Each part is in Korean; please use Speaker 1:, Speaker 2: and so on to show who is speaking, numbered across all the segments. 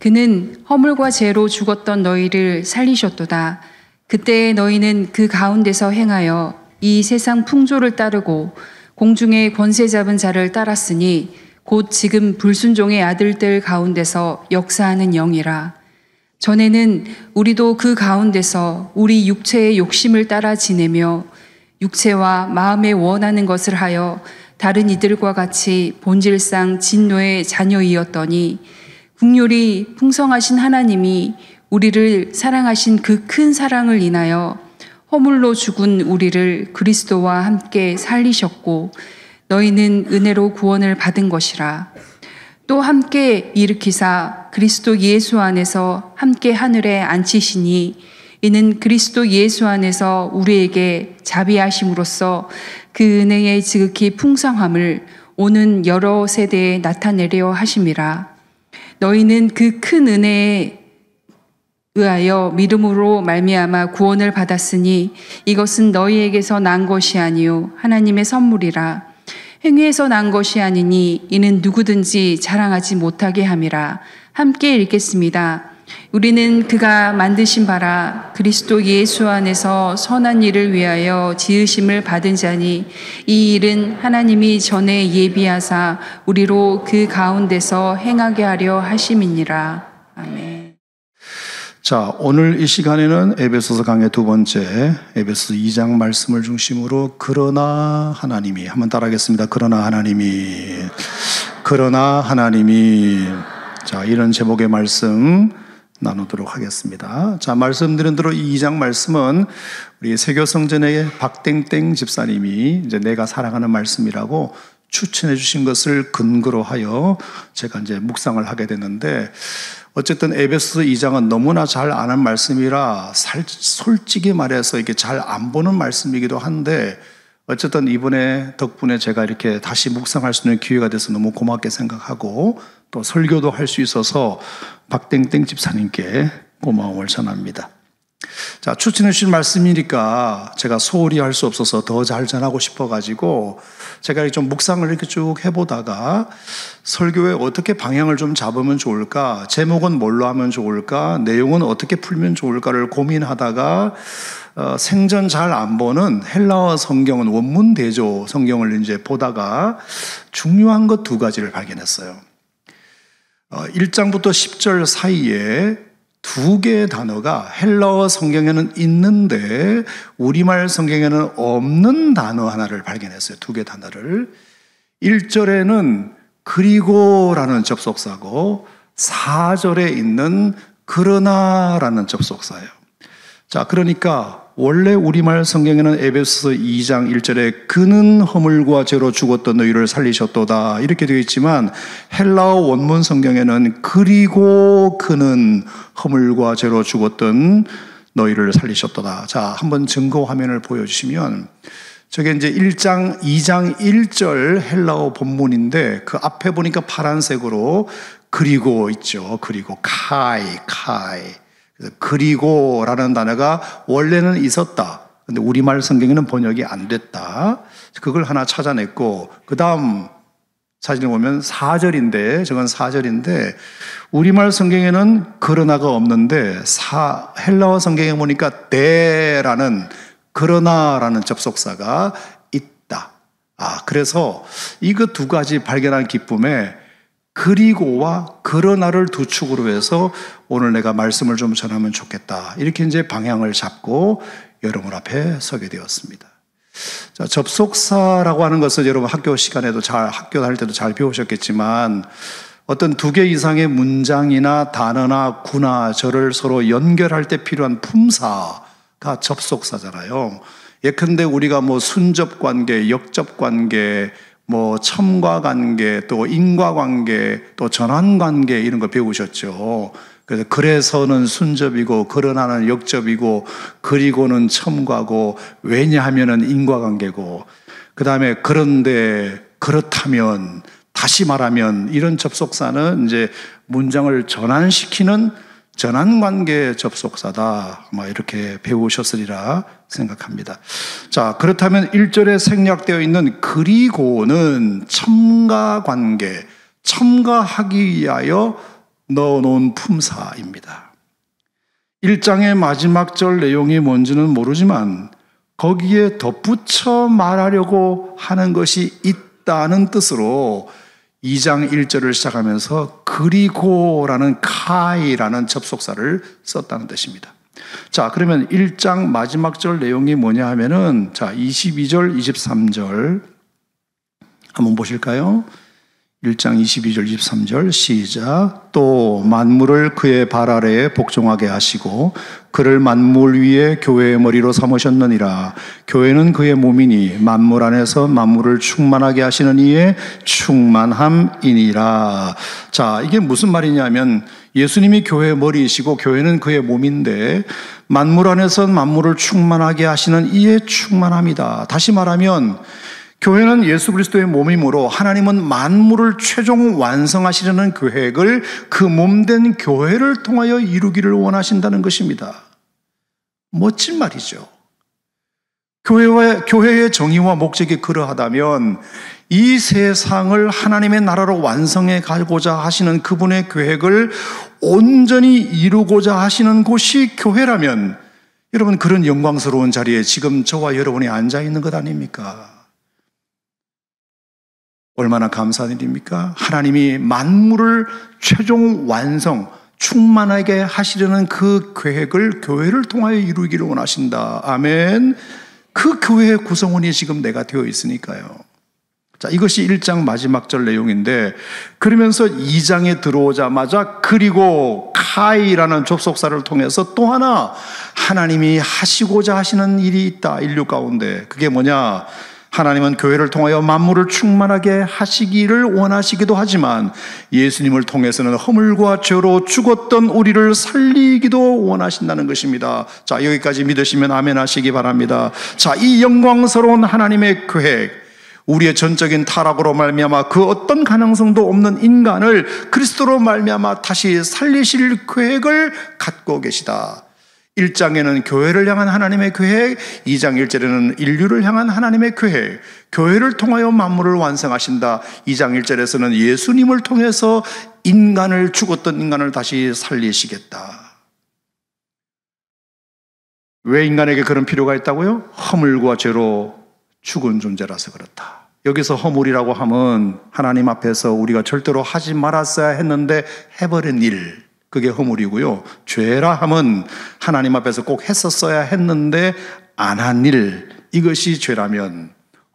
Speaker 1: 그는 허물과 죄로 죽었던 너희를 살리셨도다. 그때 너희는 그 가운데서 행하여 이 세상 풍조를 따르고 공중의 권세 잡은 자를 따랐으니 곧 지금 불순종의 아들들 가운데서 역사하는 영이라. 전에는 우리도 그 가운데서 우리 육체의 욕심을 따라 지내며 육체와 마음에 원하는 것을 하여 다른 이들과 같이 본질상 진노의 자녀이었더니 긍휼이 풍성하신 하나님이 우리를 사랑하신 그 큰 사랑을 인하여 허물로 죽은 우리를 그리스도와 함께 살리셨고 너희는 은혜로 구원을 받은 것이라. 또 함께 일으키사 그리스도 예수 안에서 함께 하늘에 앉히시니 이는 그리스도 예수 안에서 우리에게 자비하심으로써 그 은혜의 지극히 풍성함을 오는 여러 세대에 나타내려 하심이라. 너희는 그 큰 은혜에 의하여 믿음으로 말미암아 구원을 받았으니 이것은 너희에게서 난 것이 아니요 하나님의 선물이라. 행위에서 난 것이 아니니 이는 누구든지 자랑하지 못하게 함이라. 함께 읽겠습니다. 우리는 그가 만드신 바라 그리스도 예수 안에서 선한 일을 위하여 지으심을 받은 자니 이 일은 하나님이 전에 예비하사 우리로 그 가운데서 행하게 하려 하심이니라. 아멘.
Speaker 2: 자, 오늘 이 시간에는 에베소서 강의 두 번째 에베소 2장 말씀을 중심으로 그러나 하나님이, 한번 따라하겠습니다. 그러나 하나님이, 자, 이런 제목의 말씀 나누도록 하겠습니다. 자, 말씀드린 대로 이 2장 말씀은 우리 세교성전의 박땡땡 집사님이 이제 내가 사랑하는 말씀이라고 추천해 주신 것을 근거로 하여 제가 이제 묵상을 하게 됐는데, 어쨌든 에베소 2장은 너무나 잘 아는 말씀이라 솔직히 말해서 이게 잘 안 보는 말씀이기도 한데, 어쨌든 이번에 덕분에 제가 이렇게 다시 묵상할 수 있는 기회가 돼서 너무 고맙게 생각하고 또 설교도 할 수 있어서 박땡땡 집사님께 고마움을 전합니다. 자, 추천해 주신 말씀이니까 제가 소홀히 할 수 없어서 더 잘 전하고 싶어가지고 제가 좀 묵상을 이렇게 쭉 해보다가 설교에 어떻게 방향을 좀 잡으면 좋을까, 제목은 뭘로 하면 좋을까, 내용은 어떻게 풀면 좋을까를 고민하다가 생전 잘 안 보는 헬라어 성경은 원문 대조 성경을 이제 보다가 중요한 것 두 가지를 발견했어요. 1장부터 10절 사이에 두 개의 단어가 헬라어 성경에는 있는데 우리말 성경에는 없는 단어 하나를 발견했어요. 두 개의 단어를. 1절에는 그리고라는 접속사고 4절에 있는 그러나라는 접속사예요. 자, 그러니까 원래 우리말 성경에는 에베소서 2장 1절에 그는 허물과 죄로 죽었던 너희를 살리셨도다 이렇게 되어 있지만, 헬라어 원문 성경에는 그리고 그는 허물과 죄로 죽었던 너희를 살리셨도다. 자, 한번 증거 화면을 보여주시면, 저게 이제 2장 1절 헬라어 본문인데 그 앞에 보니까 파란색으로 그리고 있죠. 그리고 카이. 그리고라는 단어가 원래는 있었다. 근데 우리말 성경에는 번역이 안 됐다. 그걸 하나 찾아냈고, 그 다음 사진을 보면 4절인데, 저건 4절인데, 우리말 성경에는 그러나가 없는데, 헬라어 성경에 보니까 대라는, 그러나라는 접속사가 있다. 그래서 이거 두 가지 발견한 기쁨에 그리고와 그러나를 두 축으로 해서 오늘 내가 말씀을 좀 전하면 좋겠다. 이렇게 이제 방향을 잡고 여러분 앞에 서게 되었습니다. 자, 접속사라고 하는 것은 여러분 학교 시간에도 학교 다닐 때도 잘 배우셨겠지만, 어떤 두 개 이상의 문장이나 단어나 구나 절을 서로 연결할 때 필요한 품사가 접속사잖아요. 예컨대 우리가 뭐 순접관계, 역접관계, 뭐 첨가관계, 또 인과관계, 또 전환관계 이런 거 배우셨죠. 그래서는 순접이고 그러나는 역접이고 그리고는 첨가고 왜냐하면은 인과관계고, 그 다음에 그런데 그렇다면 다시 말하면 이런 접속사는 이제 문장을 전환시키는 전환관계 접속사다. 이렇게 배우셨으리라 생각합니다. 자, 그렇다면 1절에 생략되어 있는 그리고는 첨가관계, 첨가하기 위하여 넣어놓은 품사입니다. 1장의 마지막 절 내용이 뭔지는 모르지만 거기에 덧붙여 말하려고 하는 것이 있다는 뜻으로 2장 1절을 시작하면서 그리고라는 카이라는 접속사를 썼다는 뜻입니다. 자, 그러면 1장 마지막 절 내용이 뭐냐 하면은, 자, 22절, 23절 한번 보실까요? 1장 22절, 23절 시작. 또 만물을 그의 발 아래에 복종하게 하시고 그를 만물 위에 교회의 머리로 삼으셨느니라. 교회는 그의 몸이니 만물 안에서 만물을 충만하게 하시는 이의 충만함이니라. 자, 이게 무슨 말이냐면 예수님이 교회의 머리이시고 교회는 그의 몸인데 만물 안에서 만물을 충만하게 하시는 이의 충만함이다. 다시 말하면 교회는 예수 그리스도의 몸이므로 하나님은 만물을 최종 완성하시려는 계획을 그 몸된 교회를 통하여 이루기를 원하신다는 것입니다. 멋진 말이죠. 교회의 정의와 목적이 그러하다면 이 세상을 하나님의 나라로 완성해 가고자 하시는 그분의 계획을 온전히 이루고자 하시는 곳이 교회라면 여러분, 그런 영광스러운 자리에 지금 저와 여러분이 앉아 있는 것 아닙니까? 얼마나 감사한 일입니까? 하나님이 만물을 최종 완성, 충만하게 하시려는 그 계획을 교회를 통하여 이루기를 원하신다. 아멘. 그 교회의 구성원이 지금 내가 되어 있으니까요. 자, 이것이 1장 마지막 절 내용인데, 그러면서 2장에 들어오자마자 그리고 카이라는 접속사를 통해서 또 하나 하나님이 하시고자 하시는 일이 있다. 인류 가운데. 그게 뭐냐? 하나님은 교회를 통하여 만물을 충만하게 하시기를 원하시기도 하지만 예수님을 통해서는 허물과 죄로 죽었던 우리를 살리기도 원하신다는 것입니다. 자, 여기까지 믿으시면 아멘 하시기 바랍니다. 자, 이 영광스러운 하나님의 계획, 우리의 전적인 타락으로 말미암아 그 어떤 가능성도 없는 인간을 그리스도로 말미암아 다시 살리실 계획을 갖고 계시다. 1장에는 교회를 향한 하나님의 계획, 2장 1절에는 인류를 향한 하나님의 계획, 교회를 통하여 만물을 완성하신다. 2장 1절에서는 예수님을 통해서 죽었던 인간을 다시 살리시겠다. 왜 인간에게 그런 필요가 있다고요? 허물과 죄로 죽은 존재라서 그렇다. 여기서 허물이라고 하면 하나님 앞에서 우리가 절대로 하지 말았어야 했는데 해버린 일, 그게 허물이고요. 죄라 함은 하나님 앞에서 꼭 했었어야 했는데 안 한 일, 이것이 죄라면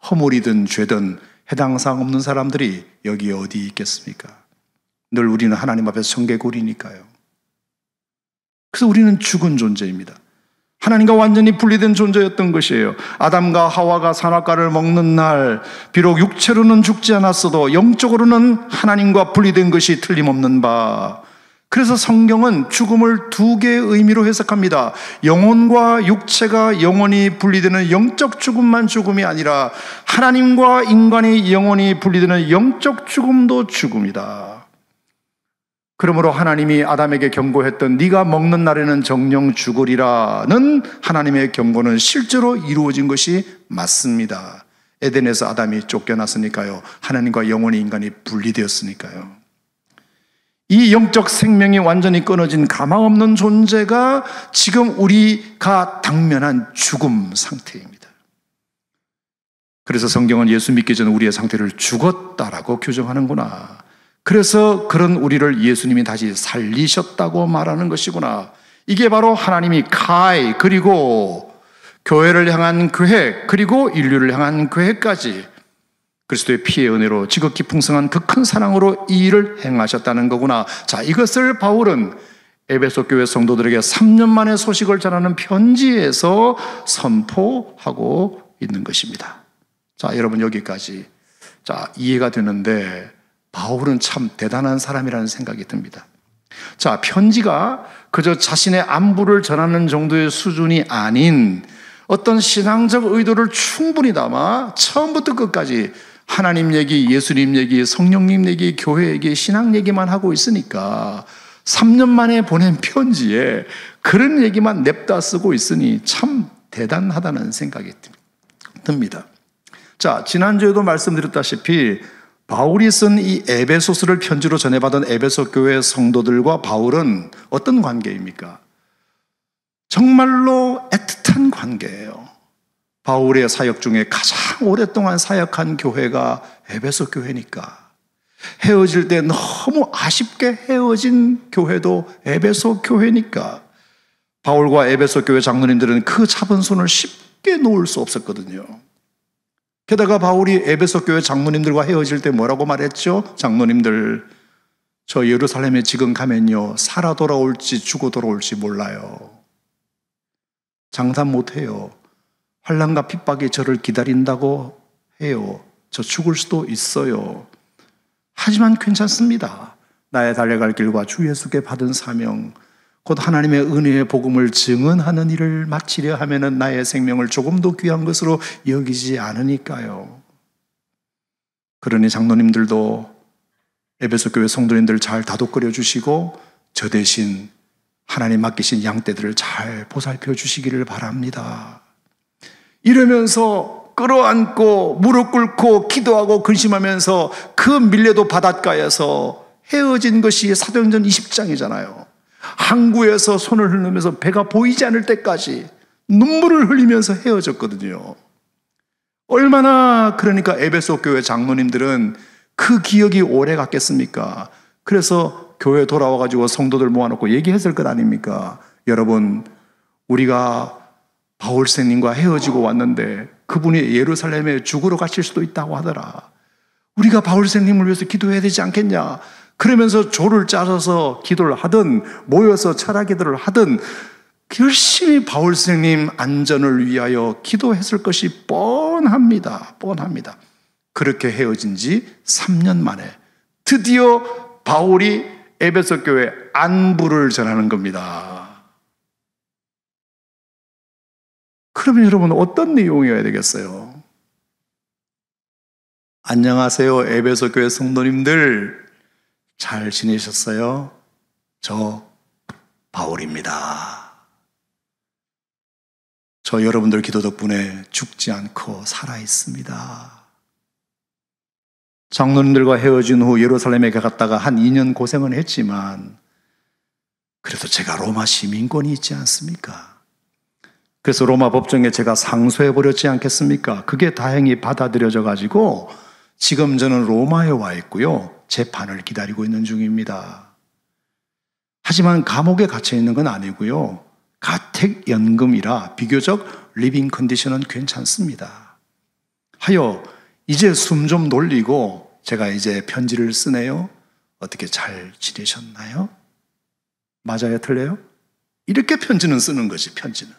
Speaker 2: 허물이든 죄든 해당 사항 없는 사람들이 여기에 어디 있겠습니까? 늘 우리는 하나님 앞에서 청개구리니까요. 그래서 우리는 죽은 존재입니다. 하나님과 완전히 분리된 존재였던 것이에요. 아담과 하와가 선악과를 먹는 날 비록 육체로는 죽지 않았어도 영적으로는 하나님과 분리된 것이 틀림없는 바. 그래서 성경은 죽음을 두 개의 의미로 해석합니다. 영혼과 육체가 영원히 분리되는 영적 죽음만 죽음이 아니라 하나님과 인간이 영원히 분리되는 영적 죽음도 죽음이다. 그러므로 하나님이 아담에게 경고했던 네가 먹는 날에는 정령 죽으리라는 하나님의 경고는 실제로 이루어진 것이 맞습니다. 에덴에서 아담이 쫓겨났으니까요. 하나님과 영원히 인간이 분리되었으니까요. 이 영적 생명이 완전히 끊어진 가망 없는 존재가 지금 우리가 당면한 죽음 상태입니다. 그래서 성경은 예수 믿기 전 우리의 상태를 죽었다라고 규정하는구나. 그래서 그런 우리를 예수님이 다시 살리셨다고 말하는 것이구나. 이게 바로 하나님이 카이, 그리고 교회를 향한 계획, 그리고 인류를 향한 계획까지 그리스도의 피의 은혜로 지극히 풍성한 그 큰 사랑으로 이 일을 행하셨다는 거구나. 자, 이것을 바울은 에베소 교회 성도들에게 3년 만에 소식을 전하는 편지에서 선포하고 있는 것입니다. 자, 여러분 여기까지 이해가 되는데 바울은 참 대단한 사람이라는 생각이 듭니다. 자, 편지가 그저 자신의 안부를 전하는 정도의 수준이 아닌 어떤 신앙적 의도를 충분히 담아 처음부터 끝까지 하나님 얘기, 예수님 얘기, 성령님 얘기, 교회 얘기, 신앙 얘기만 하고 있으니까 3년 만에 보낸 편지에 그런 얘기만 냅다 쓰고 있으니 참 대단하다는 생각이 듭니다. 자, 지난주에도 말씀드렸다시피 바울이 쓴 이 에베소서를 편지로 전해받은 에베소 교회 성도들과 바울은 어떤 관계입니까? 정말로 애틋한 관계예요. 바울의 사역 중에 가장 오랫동안 사역한 교회가 에베소 교회니까 헤어질 때 너무 아쉽게 헤어진 교회도 에베소 교회니까 바울과 에베소 교회 장로님들은 그 잡은 손을 쉽게 놓을 수 없었거든요. 게다가 바울이 에베소 교회 장로님들과 헤어질 때 뭐라고 말했죠? 장로님들, 저 예루살렘에 지금 가면요 살아 돌아올지 죽어 돌아올지 몰라요. 장담 못해요. 환난과 핍박이 저를 기다린다고 해요. 저 죽을 수도 있어요. 하지만 괜찮습니다. 나의 달려갈 길과 주 예수께 받은 사명, 곧 하나님의 은혜의 복음을 증언하는 일을 마치려 하면은 나의 생명을 조금도 귀한 것으로 여기지 않으니까요. 그러니 장로님들도 에베소 교회 성도님들 잘 다독거려 주시고 저 대신 하나님 맡기신 양떼들을 잘 보살펴 주시기를 바랍니다. 이러면서 끌어안고 무릎 꿇고 기도하고 근심하면서 그 밀레도 바닷가에서 헤어진 것이 사도행전 20장이잖아요. 항구에서 손을 흘리면서 배가 보이지 않을 때까지 눈물을 흘리면서 헤어졌거든요. 얼마나 그러니까 에베소 교회 장로님들은 그 기억이 오래 갔겠습니까? 그래서 교회에 돌아와가지고 성도들 모아놓고 얘기했을 것 아닙니까? 여러분, 우리가 바울생님과 헤어지고 왔는데 그분이 예루살렘에 죽으러 가실 수도 있다고 하더라. 우리가 바울생님을 위해서 기도해야 되지 않겠냐? 그러면서 조를 짜서 기도를 하든 모여서 철학 기도를 하든 열심히 바울생님 안전을 위하여 기도했을 것이 뻔합니다. 뻔합니다. 그렇게 헤어진 지 3년 만에 드디어 바울이 에베소 교회 안부를 전하는 겁니다. 그러면 여러분 어떤 내용이어야 되겠어요? 안녕하세요, 에베소 교회 성도님들. 잘 지내셨어요? 저 바울입니다. 저 여러분들 기도 덕분에 죽지 않고 살아 있습니다. 장로님들과 헤어진 후 예루살렘에 갔다가 한 2년 고생은 했지만 그래도 제가 로마 시민권이 있지 않습니까? 그래서 로마 법정에 제가 상소해버렸지 않겠습니까? 그게 다행히 받아들여져 가지고 지금 저는 로마에 와 있고요. 재판을 기다리고 있는 중입니다. 하지만 감옥에 갇혀 있는 건 아니고요. 가택연금이라 비교적 리빙 컨디션은 괜찮습니다. 하여 이제 숨 좀 돌리고 제가 이제 편지를 쓰네요. 어떻게 잘 지내셨나요? 맞아요, 틀려요? 이렇게 편지는 쓰는 거지, 편지는.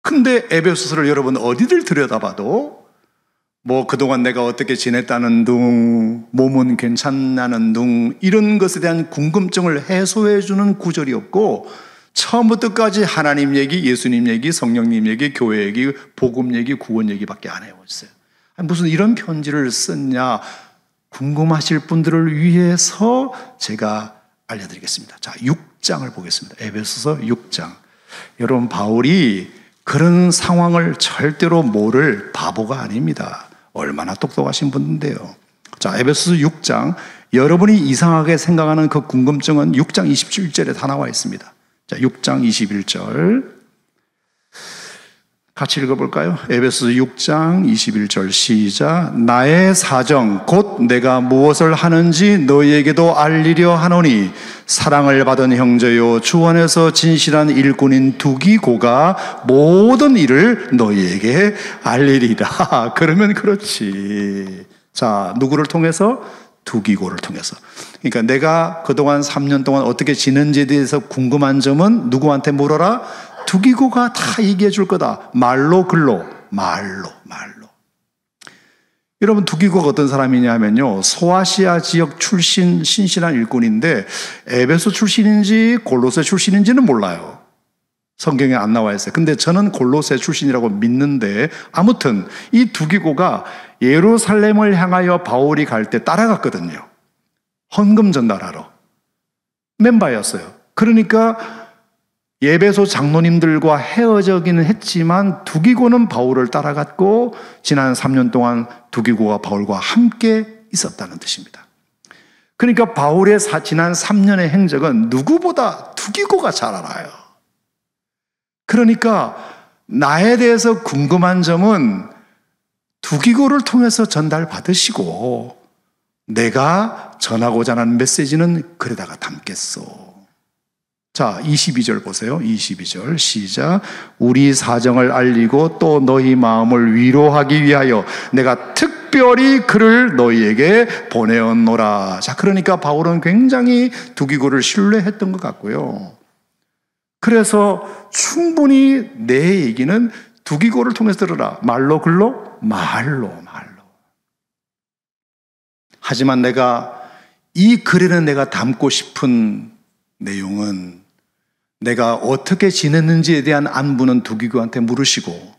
Speaker 2: 근데 에베소서를 여러분 어디를 들여다봐도 뭐 그동안 내가 어떻게 지냈다는 둥, 몸은 괜찮나는 둥, 이런 것에 대한 궁금증을 해소해 주는 구절이 없고 처음부터 끝까지 하나님 얘기, 예수님 얘기, 성령님 얘기, 교회 얘기, 복음 얘기, 구원 얘기밖에 안 해오셨어요. 무슨 이런 편지를 썼냐 궁금하실 분들을 위해서 제가 알려드리겠습니다. 자, 6장을 보겠습니다. 에베소서 6장. 여러분, 바울이 그런 상황을 절대로 모를 바보가 아닙니다. 얼마나 똑똑하신 분인데요. 자, 에베소서 6장. 여러분이 이상하게 생각하는 그 궁금증은 6장 27절에 다 나와 있습니다. 자, 6장 21절. 같이 읽어볼까요? 에베소서 6장 21절 시작. 나의 사정 곧 내가 무엇을 하는지 너희에게도 알리려 하노니 사랑을 받은 형제요 주 안에서 진실한 일꾼인 두기고가 모든 일을 너희에게 알리리라. 그러면 그렇지. 자, 누구를 통해서? 두기고를 통해서. 그러니까 내가 그동안 3년 동안 어떻게 지낸지에 대해서 궁금한 점은 누구한테 물어라? 두기고가 다 얘기해 줄 거다. 말로 글로. 말로. 여러분, 두기고가 어떤 사람이냐 하면요, 소아시아 지역 출신 신실한 일꾼인데 에베소 출신인지 골로새 출신인지는 몰라요. 성경에 안 나와 있어요. 근데 저는 골로새 출신이라고 믿는데 아무튼 이 두기고가 예루살렘을 향하여 바울이 갈 때 따라갔거든요. 헌금 전달하러. 멤버였어요. 그러니까 에베소 장로님들과 헤어져기는 했지만 두기고는 바울을 따라갔고 지난 3년 동안 두기고가 바울과 함께 있었다는 뜻입니다. 그러니까 바울의 지난 3년의 행적은 누구보다 두기고가 잘 알아요. 그러니까 나에 대해서 궁금한 점은 두기고를 통해서 전달받으시고 내가 전하고자 하는 메시지는 글에다가 담겠소. 자, 22절 보세요. 22절 시작. 우리 사정을 알리고 또 너희 마음을 위로하기 위하여 내가 특별히 그를 너희에게 보내었노라. 자, 그러니까 바울은 굉장히 두기고를 신뢰했던 것 같고요. 그래서 충분히 내 얘기는 두기고를 통해서 들으라. 말로 글로? 말로. 하지만 내가 이 글에는 내가 담고 싶은 내용은 내가 어떻게 지냈는지에 대한 안부는 두기고한테 물으시고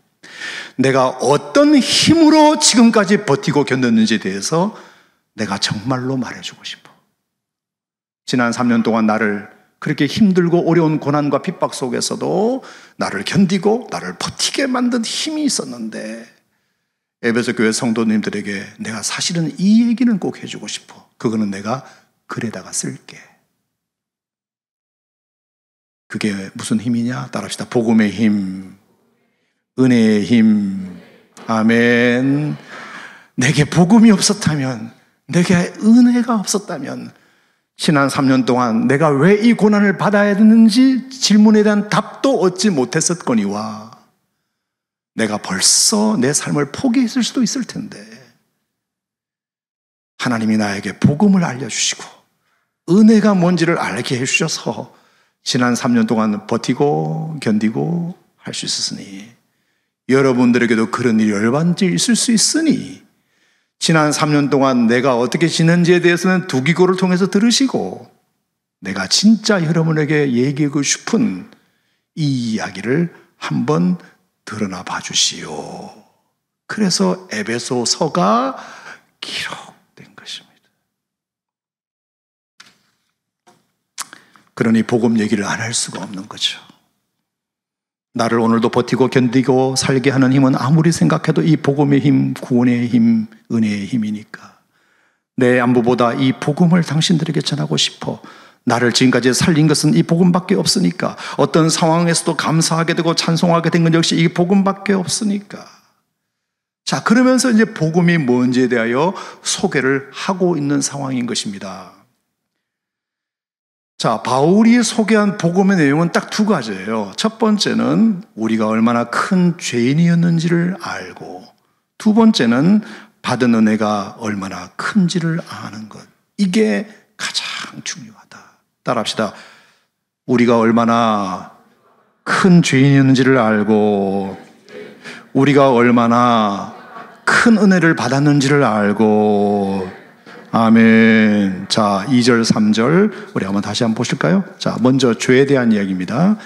Speaker 2: 내가 어떤 힘으로 지금까지 버티고 견뎠는지에 대해서 내가 정말로 말해주고 싶어. 지난 3년 동안 나를 그렇게 힘들고 어려운 고난과 핍박 속에서도 나를 견디고 나를 버티게 만든 힘이 있었는데 에베소 교회 성도님들에게 내가 사실은 이 얘기는 꼭 해주고 싶어. 그거는 내가 글에다가 쓸게. 그게 무슨 힘이냐? 따라합시다. 복음의 힘, 은혜의 힘. 아멘. 내게 복음이 없었다면, 내게 은혜가 없었다면 지난 3년 동안 내가 왜 이 고난을 받아야 되는지 질문에 대한 답도 얻지 못했었거니와 내가 벌써 내 삶을 포기했을 수도 있을 텐데 하나님이 나에게 복음을 알려주시고 은혜가 뭔지를 알게 해주셔서 지난 3년 동안 버티고 견디고 할 수 있었으니 여러분들에게도 그런 일이 얼마든지 있을 수 있으니 지난 3년 동안 내가 어떻게 지낸지에 대해서는 두기고를 통해서 들으시고 내가 진짜 여러분에게 얘기하고 싶은 이 이야기를 한번 드러나 봐주시오. 그래서 에베소서가 기록된 것입니다. 그러니 복음 얘기를 안 할 수가 없는 거죠. 나를 오늘도 버티고 견디고 살게 하는 힘은 아무리 생각해도 이 복음의 힘, 구원의 힘, 은혜의 힘이니까 내 안부보다 이 복음을 당신들에게 전하고 싶어. 나를 지금까지 살린 것은 이 복음밖에 없으니까 어떤 상황에서도 감사하게 되고 찬송하게 된 건 역시 이 복음밖에 없으니까. 자, 그러면서 이제 복음이 뭔지에 대하여 소개를 하고 있는 상황인 것입니다. 자, 바울이 소개한 복음의 내용은 딱 두 가지예요. 첫 번째는 우리가 얼마나 큰 죄인이었는지를 알고 두 번째는 받은 은혜가 얼마나 큰지를 아는 것. 이게 가장 중요하다. 따라합시다. 우리가 얼마나 큰 죄인이었는지를 알고 우리가 얼마나 큰 은혜를 받았는지를 알고 아멘. 자, 2절 3절 우리 한번 다시 한번 보실까요? 자, 먼저 죄에 대한 이야기입니다.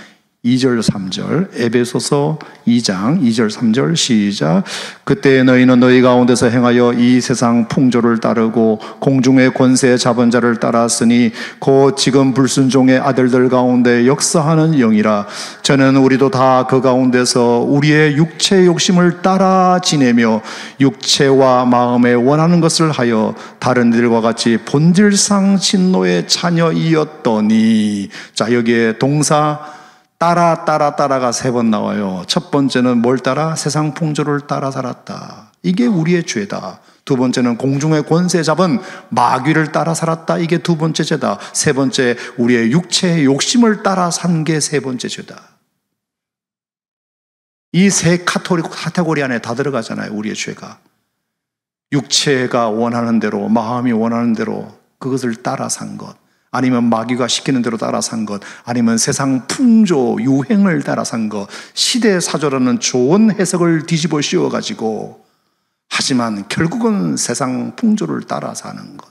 Speaker 2: 2절 3절 에베소서 2장 2절 3절 시작. 그때 너희는 너희 가운데서 행하여 이 세상 풍조를 따르고 공중의 권세 잡은 자를 따랐으니 곧 지금 불순종의 아들들 가운데 역사하는 영이라. 저는 우리도 다 그 가운데서 우리의 육체의 욕심을 따라 지내며 육체와 마음에 원하는 것을 하여 다른 이들과 같이 본질상 진노의 자녀이었더니. 자, 여기에 동사 따라가 세 번 나와요. 첫 번째는 뭘 따라? 세상 풍조를 따라 살았다. 이게 우리의 죄다. 두 번째는 공중의 권세 잡은 마귀를 따라 살았다. 이게 두 번째 죄다. 세 번째, 우리의 육체의 욕심을 따라 산 게 세 번째 죄다. 이 세 카테고리 안에 다 들어가잖아요. 우리의 죄가. 육체가 원하는 대로, 마음이 원하는 대로 그것을 따라 산 것. 아니면 마귀가 시키는 대로 따라 산 것, 아니면 세상 풍조, 유행을 따라 산 것, 시대사조라는 좋은 해석을 뒤집어 씌워가지고, 하지만 결국은 세상 풍조를 따라 사는 것.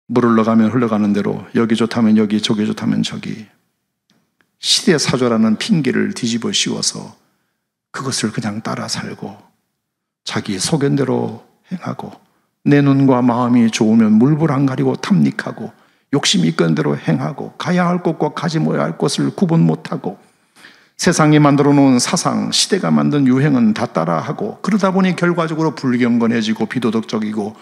Speaker 2: 물 흘러가면 흘러가는 대로, 여기 좋다면 여기, 저기 좋다면 저기. 시대사조라는 핑계를 뒤집어 씌워서 그것을 그냥 따라 살고, 자기 소견대로 행하고 내 눈과 마음이 좋으면 물불 안 가리고 탐닉하고 욕심이 이끈 대로 행하고 가야 할 곳과 가지 말아야 할 곳을 구분 못하고 세상이 만들어 놓은 사상, 시대가 만든 유행은 다 따라하고 그러다 보니 결과적으로 불경건해지고 비도덕적이고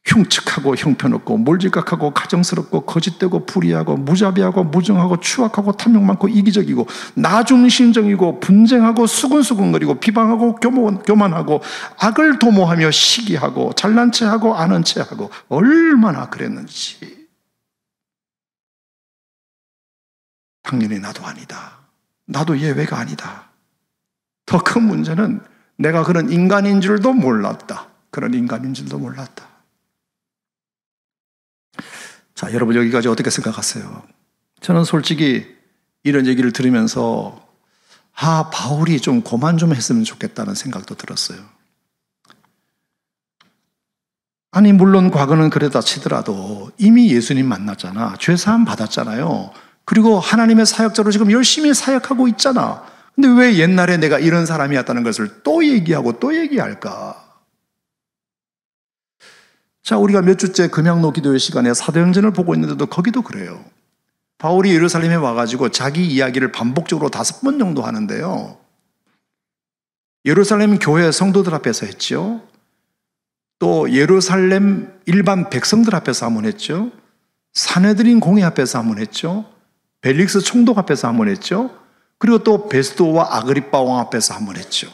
Speaker 2: 흉측하고 형편없고 몰지각하고 가정스럽고 거짓되고 불의하고 무자비하고 무정하고 추악하고 탐욕 많고 이기적이고 나중심정이고 분쟁하고 수근수근거리고 비방하고 교만하고 악을 도모하며 시기하고 잘난 체하고 아는 체하고 얼마나 그랬는지. 당연히 나도 아니다. 나도 예외가 아니다. 더 큰 문제는 내가 그런 인간인 줄도 몰랐다. 그런 인간인 줄도 몰랐다. 자, 여러분 여기까지 어떻게 생각하세요? 저는 솔직히 이런 얘기를 들으면서 바울이 좀 고만 좀 했으면 좋겠다는 생각도 들었어요. 아니 물론 과거는 그러다 치더라도 이미 예수님 만났잖아. 죄사함 받았잖아요. 그리고 하나님의 사역자로 지금 열심히 사역하고 있잖아. 근데 왜 옛날에 내가 이런 사람이었다는 것을 또 얘기하고 또 얘기할까? 자, 우리가 몇 주째 금양로 기도회 시간에 사도행전을 보고 있는데도 거기도 그래요. 바울이 예루살렘에 와가지고 자기 이야기를 반복적으로 5번 정도 하는데요. 예루살렘 교회 성도들 앞에서 했죠. 또 예루살렘 일반 백성들 앞에서 한번 했죠. 산헤드린 공회 앞에서 한번 했죠. 벨릭스 총독 앞에서 한번 했죠. 그리고 또 베스도와 아그리빠 왕 앞에서 한번 했죠.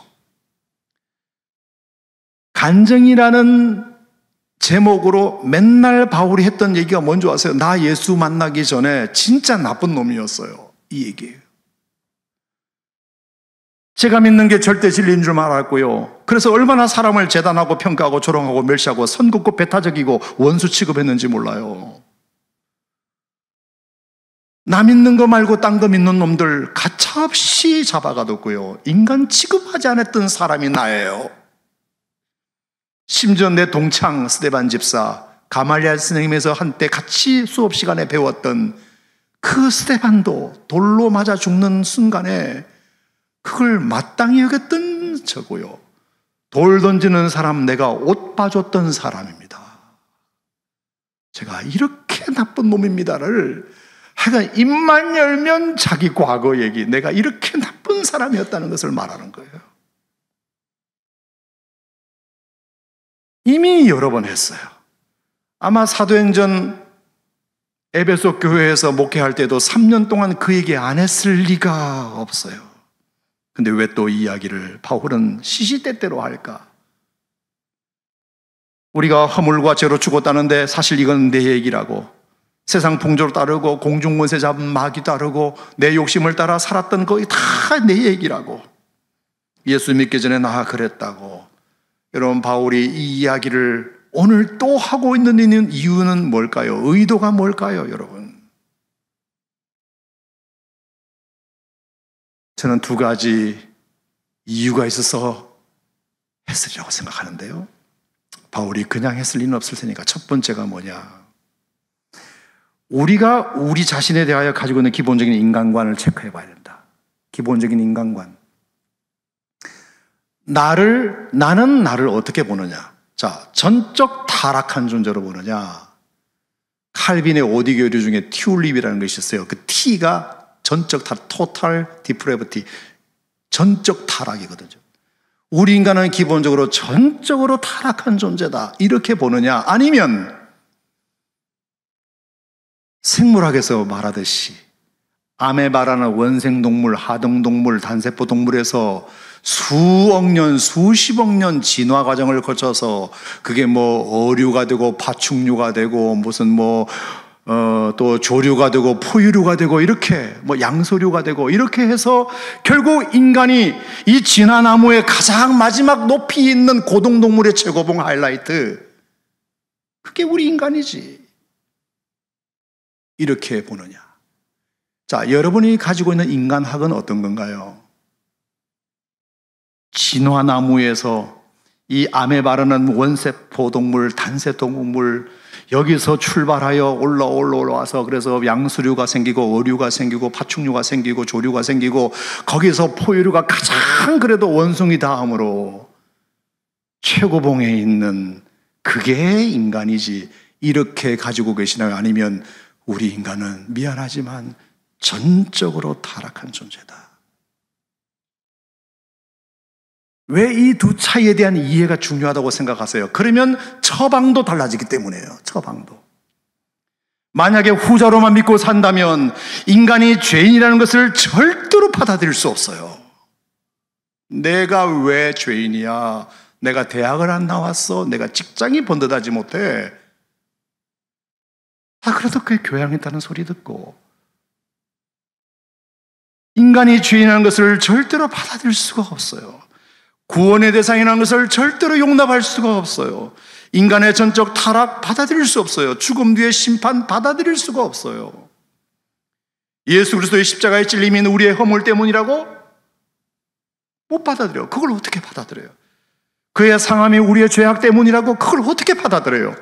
Speaker 2: 간증이라는 제목으로 맨날 바울이 했던 얘기가 뭔지 아세요? 나 예수 만나기 전에 진짜 나쁜 놈이었어요. 이 얘기예요. 제가 믿는 게 절대 진리인 줄 알았고요. 그래서 얼마나 사람을 재단하고 평가하고 조롱하고 멸시하고 선 긋고 배타적이고 원수 취급했는지 몰라요. 나 믿는 거 말고 딴 거 믿는 놈들 가차없이 잡아가뒀고요. 인간 취급하지 않았던 사람이 나예요. 심지어 내 동창 스데반 집사, 가말리엘 선생님에서 한때 같이 수업 시간에 배웠던 그 스데반도 돌로 맞아 죽는 순간에 그걸 마땅히 여겼던 저고요. 돌 던지는 사람 내가 옷 봐줬던 사람입니다. 제가 이렇게 나쁜 놈입니다를 하여간 입만 열면 자기 과거 얘기, 내가 이렇게 나쁜 사람이었다는 것을 말하는 거예요. 이미 여러 번 했어요. 아마 사도행전 에베소 교회에서 목회할 때도 3년 동안 그 얘기 안 했을 리가 없어요. 근데 왜 또 이 이야기를 바울은 시시때때로 할까? 우리가 허물과 죄로 죽었다는데 사실 이건 내 얘기라고, 세상 풍조를 따르고 공중권세 잡은 마귀 따르고 내 욕심을 따라 살았던 거 다 내 얘기라고, 예수 믿기 전에 나 그랬다고. 여러분, 바울이 이 이야기를 오늘 또 하고 있는 이유는 뭘까요? 의도가 뭘까요, 여러분? 저는 2가지 이유가 있어서 했으리라고 생각하는데요. 바울이 그냥 했을 리는 없을 테니까. 첫 번째가 뭐냐? 우리가 우리 자신에 대하여 가지고 있는 기본적인 인간관을 체크해 봐야 된다. 기본적인 인간관. 나는 나를 어떻게 보느냐? 자, 전적 타락한 존재로 보느냐? 칼빈의 오디 교류 중에 튤립이라는 것이 있어요. 그 T가 전적 타락, total depravity, 전적 타락이거든요. 우리 인간은 기본적으로 전적으로 타락한 존재다, 이렇게 보느냐? 아니면 생물학에서 말하듯이 아메바라는 원생동물, 하등동물, 단세포동물에서 수억 년, 수십억 년 진화 과정을 거쳐서 그게 뭐 어류가 되고 파충류가 되고 무슨 또 조류가 되고 포유류가 되고 이렇게 양서류가 되고 이렇게 해서 결국 인간이 이 진화나무의 가장 마지막 높이 있는 고등동물의 최고봉 하이라이트, 그게 우리 인간이지, 이렇게 보느냐? 자, 여러분이 가지고 있는 인간학은 어떤 건가요? 진화나무에서 이 아메바라는 원세포동물, 단세동물, 여기서 출발하여 올라와서 그래서 양수류가 생기고 어류가 생기고 파충류가 생기고 조류가 생기고 거기서 포유류가 가장 그래도 원숭이 다음으로 최고봉에 있는 그게 인간이지. 이렇게 가지고 계시나요? 아니면 우리 인간은 미안하지만 전적으로 타락한 존재다. 왜 이 두 차이에 대한 이해가 중요하다고 생각하세요? 그러면 처방도 달라지기 때문이에요. 처방도. 만약에 후자로만 믿고 산다면 인간이 죄인이라는 것을 절대로 받아들일 수 없어요. 내가 왜 죄인이야? 내가 대학을 안 나왔어? 내가 직장이 번듯하지 못해? 그래도 꽤 교양있다는 소리 듣고 인간이 죄인이라는 것을 절대로 받아들일 수가 없어요. 구원의 대상이라는 것을 절대로 용납할 수가 없어요. 인간의 전적 타락 받아들일 수 없어요. 죽음 뒤의 심판 받아들일 수가 없어요. 예수 그리스도의 십자가의 찔림이 우리의 허물 때문이라고 못 받아들여요. 그걸 어떻게 받아들여요? 그의 상함이 우리의 죄악 때문이라고 그걸 어떻게 받아들여요?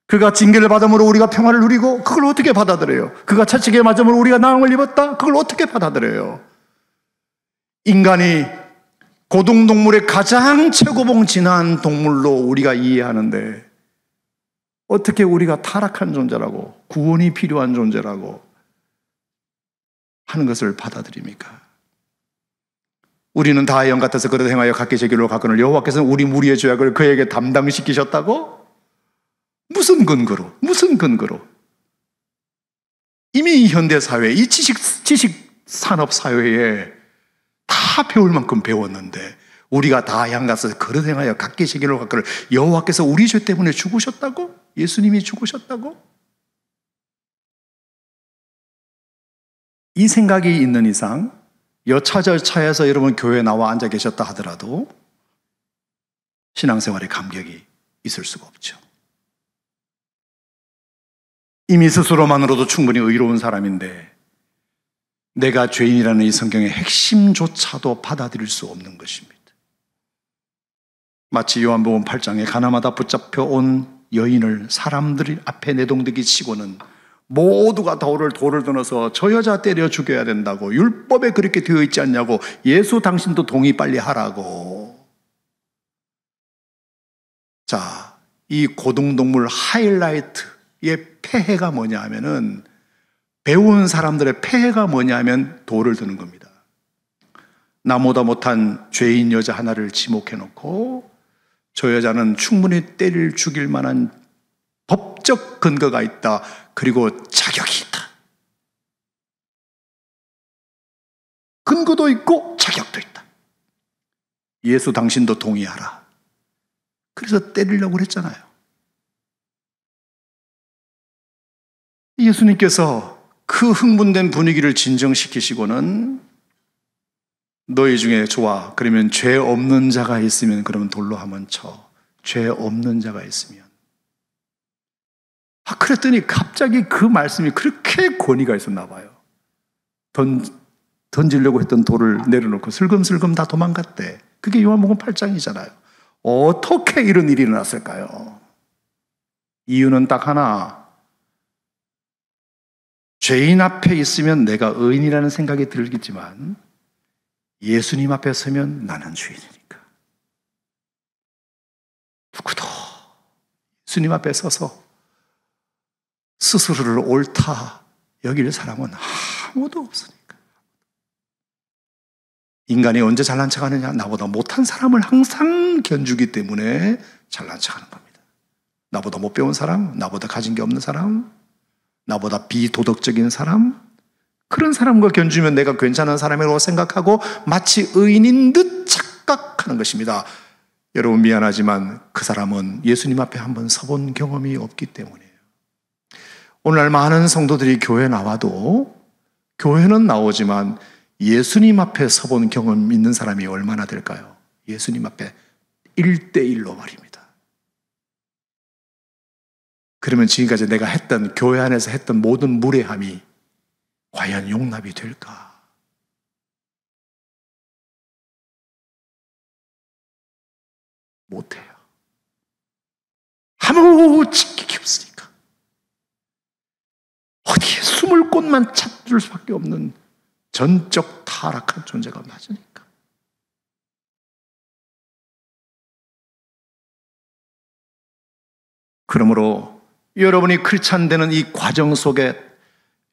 Speaker 2: 그가 징계를 받음으로 우리가 평화를 누리고 그걸 어떻게 받아들여요? 그가 채찍에 맞음으로 우리가 나음을 입었다? 그걸 어떻게 받아들여요? 인간이 고등동물의 가장 최고봉 진화한 동물로 우리가 이해하는데 어떻게 우리가 타락한 존재라고, 구원이 필요한 존재라고 하는 것을 받아들입니까? 우리는 다 영 같아서 그릇 행하여 각기 제 길로 가거늘 여호와께서는 우리 무리의 죄악을 그에게 담당시키셨다고? 무슨 근거로? 무슨 근거로? 이미 이 현대사회, 이 지식산업사회에 다 배울 만큼 배웠는데 우리가 다 양가서 그릇 행하여 각기 제 길로 가거늘 여호와께서 우리 죄 때문에 죽으셨다고? 예수님이 죽으셨다고? 이 생각이 있는 이상 여차저차해서 여러분 교회에 나와 앉아 계셨다 하더라도 신앙생활에 감격이 있을 수가 없죠. 이미 스스로만으로도 충분히 의로운 사람인데 내가 죄인이라는 이 성경의 핵심조차도 받아들일 수 없는 것입니다. 마치 요한복음 8장에 가나마다 붙잡혀 온 여인을 사람들 앞에 내동댕이 치고는 모두가 돌을 들어서 저 여자 때려 죽여야 된다고, 율법에 그렇게 되어 있지 않냐고, 예수 당신도 동의 빨리 하라고. 자, 이 고등동물 하이라이트의 폐해가 뭐냐 하면은, 배운 사람들의 폐해가 뭐냐 하면 돌을 드는 겁니다. 나보다 못한 죄인 여자 하나를 지목해 놓고 저 여자는 충분히 때릴 죽일 만한 법적 근거가 있다. 그리고 자격이 있다. 근거도 있고 자격도 있다. 예수 당신도 동의하라. 그래서 때리려고 그랬잖아요. 예수님께서 그 흥분된 분위기를 진정시키시고는 너희 중에 좋아. 그러면 죄 없는 자가 있으면 그러면 돌로 한번 쳐. 죄 없는 자가 있으면. 그랬더니 갑자기 그 말씀이 그렇게 권위가 있었나 봐요. 던지려고 했던 돌을 내려놓고 슬금슬금 다 도망갔대. 그게 요한복음 8장이잖아요. 어떻게 이런 일이 일어났을까요? 이유는 딱 하나. 죄인 앞에 있으면 내가 의인이라는 생각이 들겠지만 예수님 앞에 서면 나는 죄인이니까. 누구도 예수님 앞에 서서 스스로를 옳다 여길 사람은 아무도 없으니까. 인간이 언제 잘난 척하느냐? 나보다 못한 사람을 항상 견주기 때문에 잘난 척하는 겁니다. 나보다 못 배운 사람, 나보다 가진 게 없는 사람, 나보다 비도덕적인 사람, 그런 사람과 견주면 내가 괜찮은 사람이라고 생각하고 마치 의인인 듯 착각하는 것입니다. 여러분 미안하지만 그 사람은 예수님 앞에 한번 서본 경험이 없기 때문이에요. 오늘날 많은 성도들이 교회에 나와도 교회는 나오지만 예수님 앞에 서본 경험 있는 사람이 얼마나 될까요? 예수님 앞에 1대1로 말입니다. 그러면 지금까지 내가 했던, 교회 안에서 했던 모든 무례함이 과연 용납이 될까? 못해요. 아무 지식이 없으니까. 어디에 숨을 곳만 찾을 수밖에 없는 전적 타락한 존재가 맞으니까. 그러므로 여러분이 크리스찬 이 과정 속에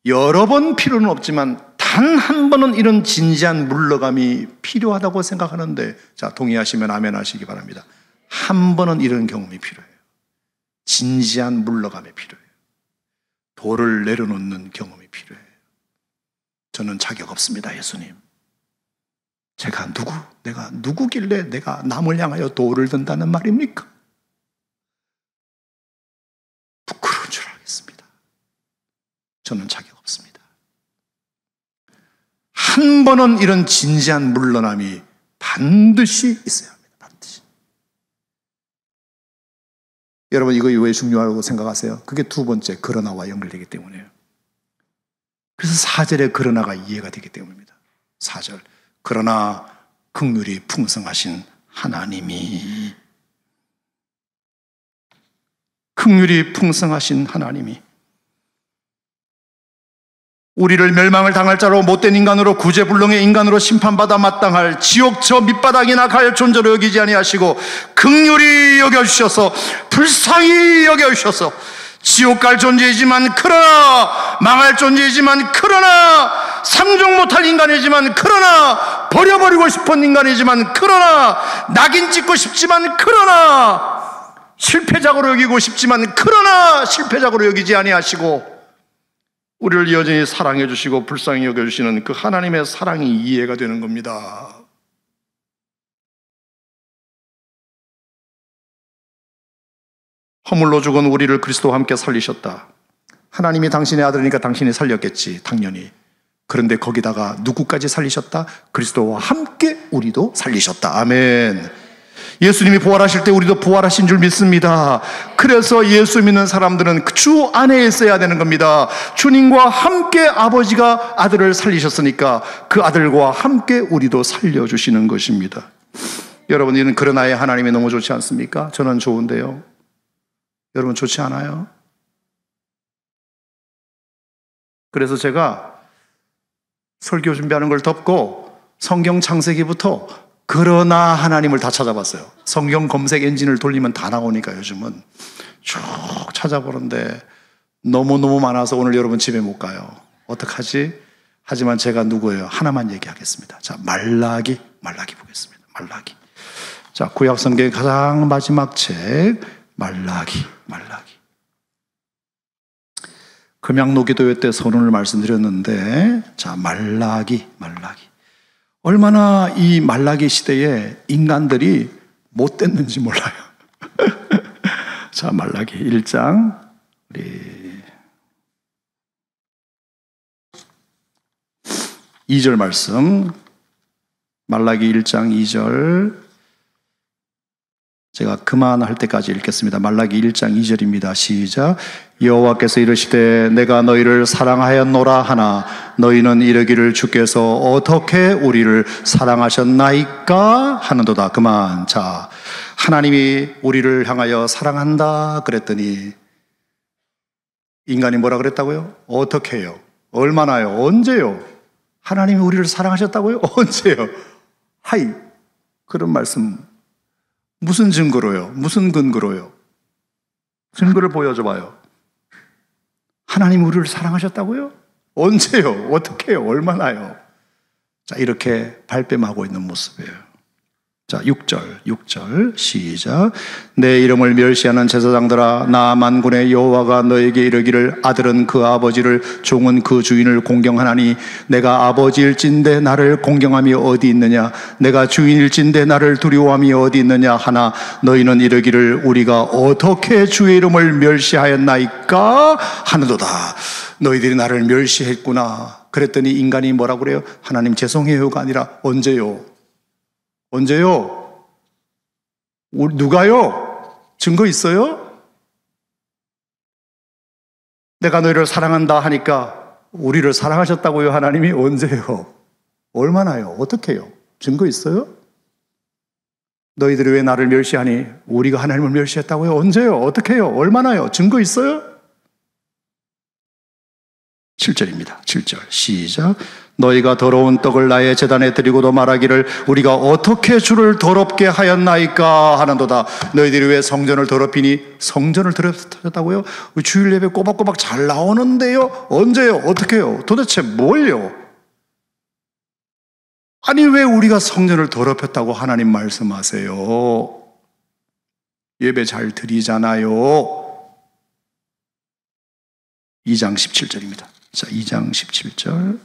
Speaker 2: 여러 번 필요는 없지만 단 한 번은 이런 진지한 물러감이 필요하다고 생각하는데, 자, 동의하시면 아멘 하시기 바랍니다. 한 번은 이런 경험이 필요해요. 진지한 물러감이 필요해요. 돌을 내려놓는 경험이 필요해요. 저는 자격 없습니다, 예수님. 내가 누구길래 내가 남을 향하여 돌을 든다는 말입니까? 부끄러운 줄 알겠습니다. 저는 자격 없습니다. 한 번은 이런 진지한 물러남이 반드시 있어야 합니다. 반드시. 여러분, 이거 왜 중요하다고 생각하세요? 그게 두 번째 그러나와 연결되기 때문이에요. 그래서 4절의 그러나가 이해가 되기 때문입니다. 4절, 그러나 긍휼이 풍성하신 하나님이, 긍휼이 풍성하신 하나님이 우리를 멸망을 당할 자로, 못된 인간으로, 구제불능의 인간으로 심판받아 마땅할 지옥 저 밑바닥이나 갈 존재로 여기지 아니하시고 긍휼히 여겨주셔서, 불쌍히 여겨주셔서, 지옥 갈 존재이지만 그러나, 망할 존재이지만 그러나, 상종 못할 인간이지만 그러나, 버려버리고 싶은 인간이지만 그러나, 낙인 찍고 싶지만 그러나, 실패작으로 여기고 싶지만 그러나 실패작으로 여기지 아니하시고 우리를 여전히 사랑해 주시고 불쌍히 여겨주시는 그 하나님의 사랑이 이해가 되는 겁니다. 허물로 죽은 우리를 그리스도와 함께 살리셨다. 하나님이 당신의 아들이니까 당신이 살렸겠지, 당연히. 그런데 거기다가 누구까지 살리셨다? 그리스도와 함께 우리도 살리셨다. 아멘. 예수님이 부활하실 때 우리도 부활하신 줄 믿습니다. 그래서 예수 믿는 사람들은 주 안에 있어야 되는 겁니다. 주님과 함께 아버지가 아들을 살리셨으니까 그 아들과 함께 우리도 살려주시는 것입니다. 여러분, 이는 그러나의 하나님이 너무 좋지 않습니까? 저는 좋은데요. 여러분, 좋지 않아요? 그래서 제가 설교 준비하는 걸 덮고 성경 창세기부터 그러나 하나님을 다 찾아봤어요. 성경 검색 엔진을 돌리면 다 나오니까 요즘은 쭉 찾아보는데 너무너무 많아서 오늘 여러분 집에 못 가요. 어떡하지? 하지만 제가 누구예요? 하나만 얘기하겠습니다. 자, 말라기 보겠습니다. 말라기. 자, 구약 성경의 가장 마지막 책 말라기. 금양노기도회 때 선언을 말씀드렸는데, 자, 말라기. 얼마나 이 말라기 시대에 인간들이 못됐는지 몰라요. 자, 말라기 1장 우리 2절 말씀, 말라기 1장 2절, 제가 그만할 때까지 읽겠습니다. 말라기 1장 2절입니다. 시작. 여호와께서 이르시되 내가 너희를 사랑하였노라 하나 너희는 이르기를 주께서 어떻게 우리를 사랑하셨나이까 하는도다. 그만. 자, 하나님이 우리를 향하여 사랑한다 그랬더니 인간이 뭐라 그랬다고요? 어떻게 해요? 얼마나요? 언제요? 하나님이 우리를 사랑하셨다고요? 언제요? 하이, 그런 말씀 무슨 증거로요? 무슨 근거로요? 증거를 보여줘봐요. 하나님 우리를 사랑하셨다고요? 언제요? 어떻게 해요? 얼마나요? 자, 이렇게 발뺌하고 있는 모습이에요. 자, 6절 시작. 내 이름을 멸시하는 제사장들아, 나 만군의 여호와가 너에게 이르기를 아들은 그 아버지를, 종은 그 주인을 공경하나니 내가 아버지일진데 나를 공경함이 어디 있느냐? 내가 주인일진데 나를 두려워함이 어디 있느냐 하나 너희는 이르기를 우리가 어떻게 주의 이름을 멸시하였나이까 하는도다. 너희들이 나를 멸시했구나. 그랬더니 인간이 뭐라고 그래요? 하나님 죄송해요가 아니라 언제요? 언제요? 누가요? 증거 있어요? 내가 너희를 사랑한다 하니까 우리를 사랑하셨다고요? 하나님이 언제요? 얼마나요? 어떻게 해요? 증거 있어요? 너희들이 왜 나를 멸시하니? 우리가 하나님을 멸시했다고요? 언제요? 어떻게 해요? 얼마나요? 증거 있어요? 7절입니다. 7절 시작. 너희가 더러운 떡을 나의 제단에 드리고도 말하기를 우리가 어떻게 주를 더럽게 하였나이까 하는도다. 너희들이 왜 성전을 더럽히니? 성전을 더럽혔다고요? 주일 예배 꼬박꼬박 잘 나오는데요? 언제요? 어떻게요? 도대체 뭘요? 아니 왜 우리가 성전을 더럽혔다고 하나님 말씀하세요? 예배 잘 드리잖아요. 2장 17절입니다. 자, 2장 17절.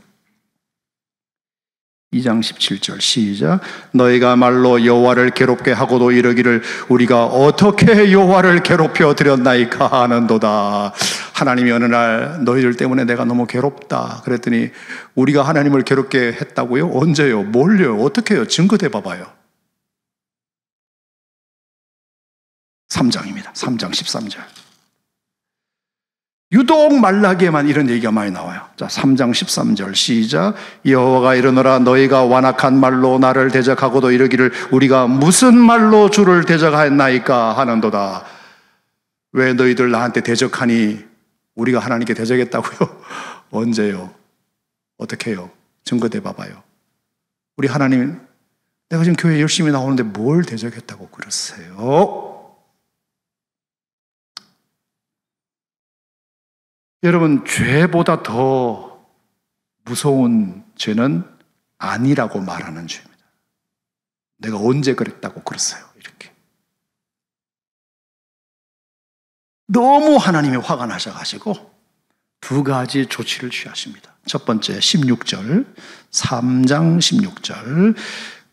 Speaker 2: 2장 17절 시작. 너희가 말로 여호와를 괴롭게 하고도 이르기를 우리가 어떻게 여호와를 괴롭혀 드렸나이까 하는도다. 하나님이 어느 날 너희들 때문에 내가 너무 괴롭다 그랬더니 우리가 하나님을 괴롭게 했다고요? 언제요? 뭘요? 어떻게 해요? 증거대 봐봐요. 3장입니다. 3장 13절. 유독 말라기에만 이런 얘기가 많이 나와요. 자, 3장 13절 시작. 여호와가 이르노라 너희가 완악한 말로 나를 대적하고도 이르기를 우리가 무슨 말로 주를 대적하였나이까 하는도다. 왜 너희들 나한테 대적하니? 우리가 하나님께 대적했다고요? 언제요? 어떻게 해요? 증거대 봐봐요. 우리 하나님, 내가 지금 교회 열심히 나오는데 뭘 대적했다고 그러세요? 여러분, 죄보다 더 무서운 죄는 아니라고 말하는 죄입니다. 내가 언제 그랬다고 그랬어요? 이렇게. 너무 하나님이 화가 나셔가지고 두 가지 조치를 취하십니다. 첫 번째 16절, 3장 16절.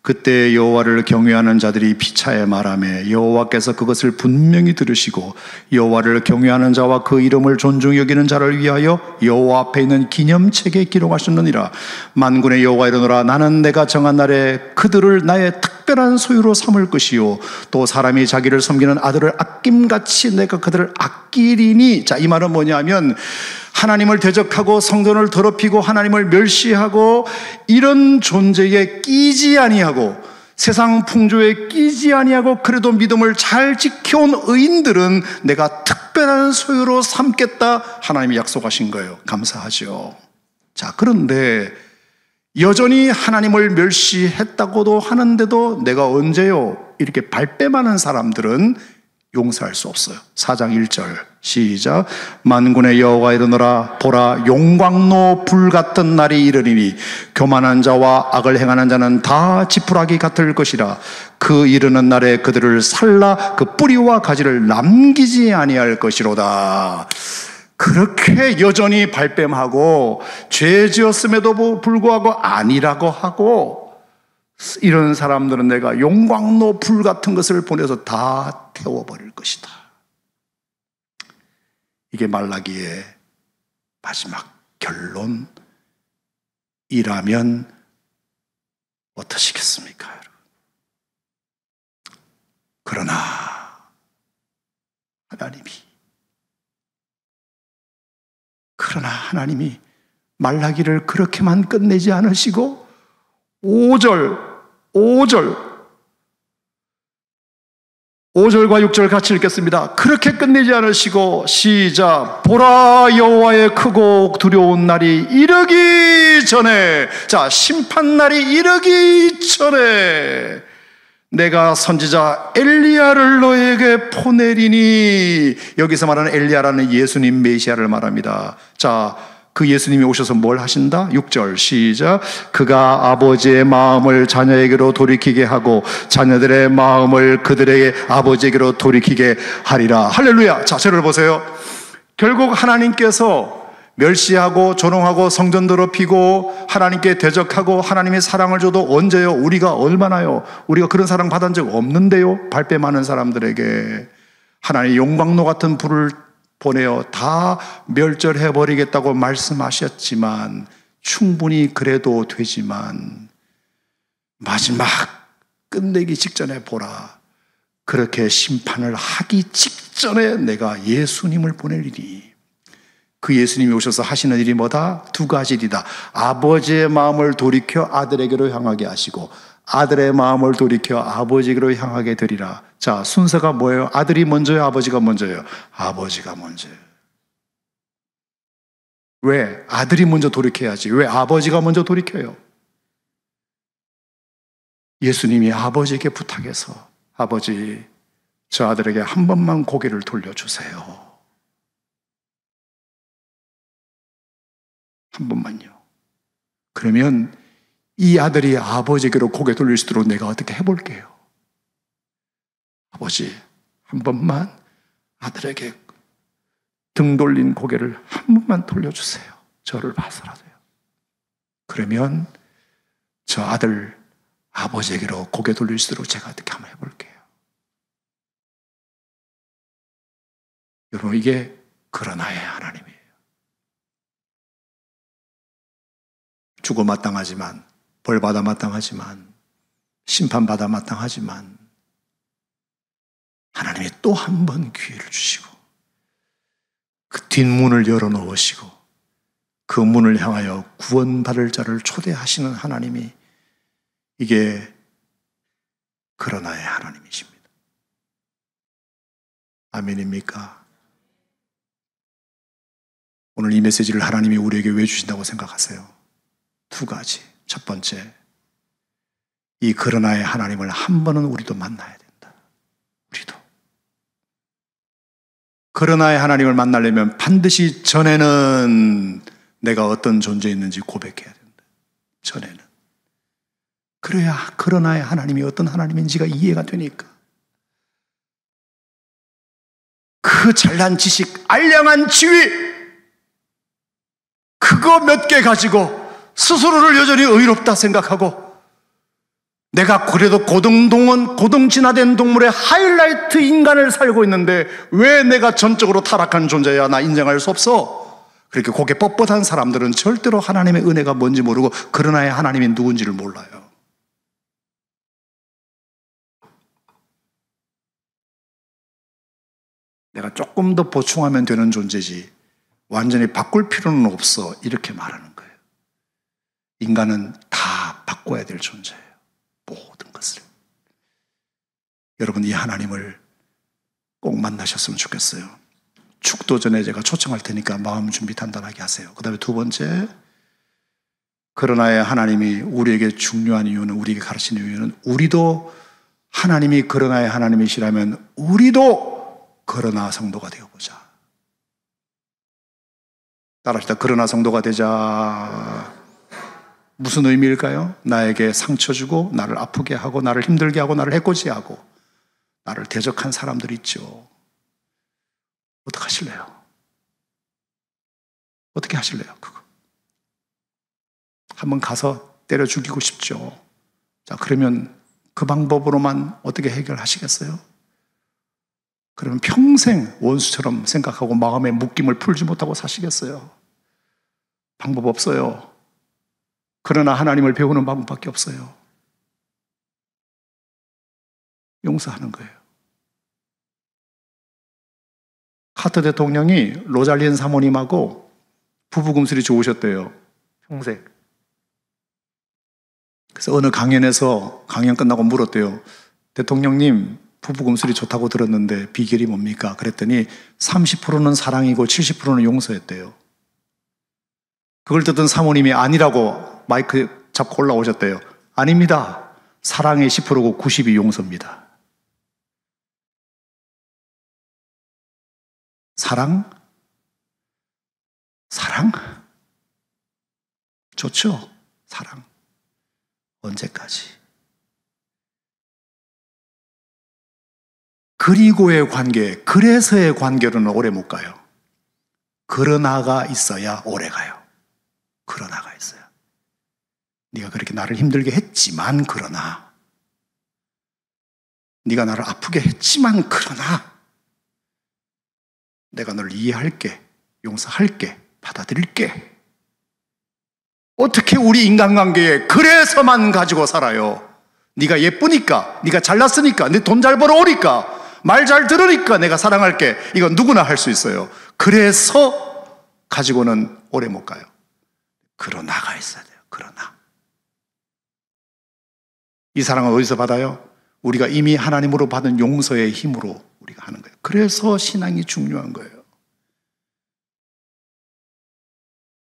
Speaker 2: 그때 여호와를 경외하는 자들이 피차에 말하며 여호와께서 그것을 분명히 들으시고 여호와를 경외하는 자와 그 이름을 존중히 여기는 자를 위하여 여호와 앞에 있는 기념책에 기록하셨느니라. 만군의 여호와 이르노라 나는 내가 정한 날에 그들을 나의 특별한 소유로 삼을 것이요 또 사람이 자기를 섬기는 아들을 아낌같이 내가 그들을 아끼리니. 자, 이 말은 뭐냐면 하나님을 대적하고 성전을 더럽히고 하나님을 멸시하고 이런 존재에 끼지 아니하고 세상 풍조에 끼지 아니하고 그래도 믿음을 잘 지켜온 의인들은 내가 특별한 소유로 삼겠다. 하나님이 약속하신 거예요. 감사하죠. 자, 그런데 여전히 하나님을 멸시했다고도 하는데도 내가 언제요? 이렇게 발뺌하는 사람들은 용서할 수 없어요. 4장 1절 시작. 만군의 여호와가 이르노라 보라 용광로 불 같은 날이 이르리니 교만한 자와 악을 행하는 자는 다 지푸라기 같을 것이라. 그 이르는 날에 그들을 살라 그 뿌리와 가지를 남기지 아니할 것이로다. 그렇게 여전히 발뺌하고 죄 지었음에도 불구하고 아니라고 하고 이런 사람들은 내가 용광로 불 같은 것을 보내서 다 태워버릴 것이다. 이게 말라기의 마지막 결론이라면 어떠시겠습니까, 여러분? 그러나 하나님이 말라기를 그렇게만 끝내지 않으시고 5절과 6절 같이 읽겠습니다. 그렇게 끝내지 않으시고 시작. 보라 여호와의 크고 두려운 날이 이르기 전에, 자, 심판날이 이르기 전에 내가 선지자 엘리야를 너에게 보내리니. 여기서 말하는 엘리야라는 예수님 메시아를 말합니다. 자, 그 예수님이 오셔서 뭘 하신다? 6절 시작. 그가 아버지의 마음을 자녀에게로 돌이키게 하고 자녀들의 마음을 그들의 아버지에게로 돌이키게 하리라. 할렐루야. 자, 저를 보세요. 결국 하나님께서 멸시하고 조롱하고 성전 더럽히고 하나님께 대적하고 하나님의 사랑을 줘도 언제요? 우리가 얼마나요? 우리가 그런 사랑 받은 적 없는데요. 발뺌하는 사람들에게 하나님의 용광로 같은 불을 보내어 다 멸절해버리겠다고 말씀하셨지만, 충분히 그래도 되지만 마지막 끝내기 직전에 보라, 그렇게 심판을 하기 직전에 내가 예수님을 보내리니. 그 예수님이 오셔서 하시는 일이 뭐다? 두 가지 일이다. 아버지의 마음을 돌이켜 아들에게로 향하게 하시고 아들의 마음을 돌이켜 아버지에게로 향하게 되리라. 자, 순서가 뭐예요? 아들이 먼저요? 아버지가 먼저요? 아버지가 먼저요. 왜 아들이 먼저 돌이켜야지? 왜 아버지가 먼저 돌이켜요? 예수님이 아버지에게 부탁해서 아버지, 저 아들에게 한 번만 고개를 돌려주세요. 한 번만요. 그러면 이 아들이 아버지에게로 고개 돌릴 수 있도록 내가 어떻게 해볼게요. 아버지, 한 번만 아들에게 등 돌린 고개를 한 번만 돌려주세요. 저를 봐서라도요. 그러면 저 아들 아버지에게로 고개 돌릴 수 있도록 제가 어떻게 한번 해볼게요. 여러분, 이게 그러나의 하나님이에요. 죽어 마땅하지만, 벌받아 마땅하지만, 심판받아 마땅하지만 하나님이 또 한 번 기회를 주시고 그 뒷문을 열어놓으시고 그 문을 향하여 구원받을 자를 초대하시는 하나님이, 이게 그러나의 하나님이십니다. 아멘입니까? 오늘 이 메시지를 하나님이 우리에게 왜 주신다고 생각하세요? 두 가지. 첫 번째, 이 그러나의 하나님을 한 번은 우리도 만나야 된다. 우리도. 그러나의 하나님을 만나려면 반드시 전에는 내가 어떤 존재였는지 고백해야 된다. 전에는. 그래야 그러나의 하나님이 어떤 하나님인지가 이해가 되니까. 그 잘난 지식, 알량한 지위, 그거 몇 개 가지고 스스로를 여전히 의롭다 생각하고, 내가 그래도 고등진화된 동물의 하이라이트 인간을 살고 있는데 왜 내가 전적으로 타락한 존재야? 나 인정할 수 없어. 그렇게 고개 뻣뻣한 사람들은 절대로 하나님의 은혜가 뭔지 모르고 그러나의 하나님이 누군지를 몰라요. 내가 조금 더 보충하면 되는 존재지 완전히 바꿀 필요는 없어, 이렇게 말하는 거예요. 인간은 다 바꿔야 될 존재예요. 모든 것을. 여러분, 이 하나님을 꼭 만나셨으면 좋겠어요. 축도 전에 제가 초청할 테니까 마음 준비 단단하게 하세요. 그 다음에 두 번째, 그러나의 하나님이 우리에게 중요한 이유는, 우리에게 가르치는 이유는, 우리도 하나님이 그러나의 하나님이시라면 우리도 그러나 성도가 되어보자. 따라합시다. 그러나 성도가 되자. 무슨 의미일까요? 나에게 상처 주고 나를 아프게 하고 나를 힘들게 하고 나를 해코지하고 나를 대적한 사람들 있죠. 어떻게 하실래요? 어떻게 하실래요? 그거 한번 가서 때려 죽이고 싶죠. 자, 그러면 그 방법으로만 어떻게 해결하시겠어요? 그러면 평생 원수처럼 생각하고 마음의 묶임을 풀지 못하고 사시겠어요? 방법 없어요. 그러나 하나님을 배우는 방법밖에 없어요. 용서하는 거예요. 카터 대통령이 로잘린 사모님하고 부부금술이 좋으셨대요. 평생. 그래서 어느 강연에서 강연 끝나고 물었대요. 대통령님, 부부금술이 좋다고 들었는데 비결이 뭡니까? 그랬더니 30%는 사랑이고 70%는 용서였대요. 그걸 듣던 사모님이 아니라고 마이크 잡고 올라오셨대요. 아닙니다. 사랑의 10%고 90이 용서입니다. 사랑? 사랑? 좋죠? 사랑. 언제까지? 그리고의 관계, 그래서의 관계로는 오래 못 가요. 그러나가 있어야 오래 가요. 그러나가 있어요. 네가 그렇게 나를 힘들게 했지만 그러나, 네가 나를 아프게 했지만 그러나 내가 너를 이해할게, 용서할게, 받아들일게. 어떻게 우리 인간관계에 그래서만 가지고 살아요? 네가 예쁘니까, 네가 잘났으니까, 네 돈 잘 벌어오니까, 말 잘 들으니까 내가 사랑할게. 이건 누구나 할 수 있어요. 그래서 가지고는 오래 못 가요. 그러나가 있어야 돼요. 그러나. 이 사랑은 어디서 받아요? 우리가 이미 하나님으로 받은 용서의 힘으로 우리가 하는 거예요. 그래서 신앙이 중요한 거예요.